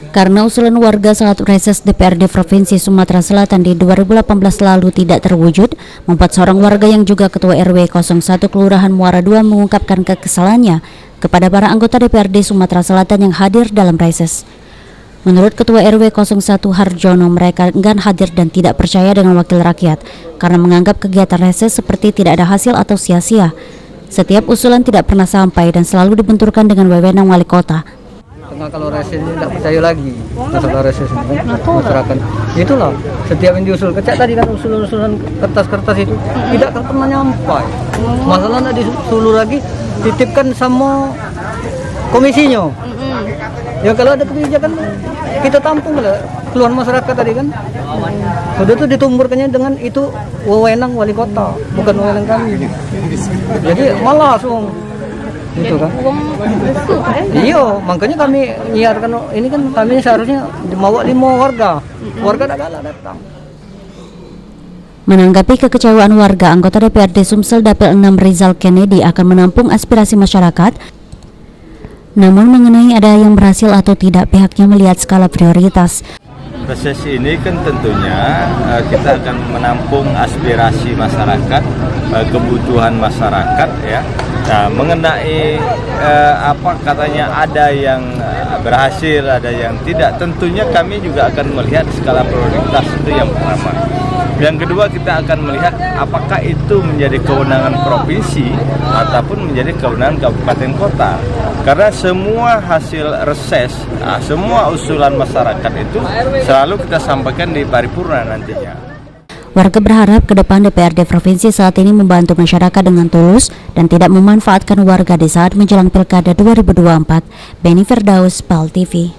Karena usulan warga saat reses DPRD Provinsi Sumatera Selatan di 2018 lalu tidak terwujud, membuat seorang warga yang juga Ketua RW 01 Kelurahan Muara II mengungkapkan kekesalannya kepada para anggota DPRD Sumatera Selatan yang hadir dalam reses. Menurut Ketua RW 01 Harjono, mereka enggan hadir dan tidak percaya dengan wakil rakyat karena menganggap kegiatan reses seperti tidak ada hasil atau sia-sia. Setiap usulan tidak pernah sampai dan selalu dibenturkan dengan wewenang wali kota. Kalau reses ini tidak percaya lagi masalah reses ini kan masyarakat. Itulah setiap yang diusulkan tadi kan usulan kertas-kertas itu tidak pernah nyampai. Masalah tidak disuruh lagi titipkan sama komisinya. Ya kalau ada kebijakan kita tampung lah keluhan masyarakat tadi kan. Sudah itu ditumburkannya dengan itu wewenang wali kota, bukan wewenang kami. Jadi malah langsung itu kan. Iya, makanya kami nyiarkan ini kan kami seharusnya mau 5 warga. Warga tak galak datang. Menanggapi kekecewaan warga, anggota DPRD Sumsel Dapil 6 Rizal Kennedy akan menampung aspirasi masyarakat. Namun mengenai ada yang berhasil atau tidak, pihaknya melihat skala prioritas. Reses ini kan tentunya kita akan menampung aspirasi masyarakat, kebutuhan masyarakat ya. Nah, mengenai apa katanya ada yang berhasil, ada yang tidak, tentunya kami juga akan melihat skala prioritas itu yang pertama. Yang kedua, kita akan melihat apakah itu menjadi kewenangan provinsi ataupun menjadi kewenangan kabupaten kota. Karena semua hasil reses, semua usulan masyarakat itu selalu kita sampaikan di paripurna nantinya. Warga berharap ke depan DPRD Provinsi saat ini membantu masyarakat dengan tulus dan tidak memanfaatkan warga di saat menjelang Pilkada 2024. Beni Firdaus, PAL TV.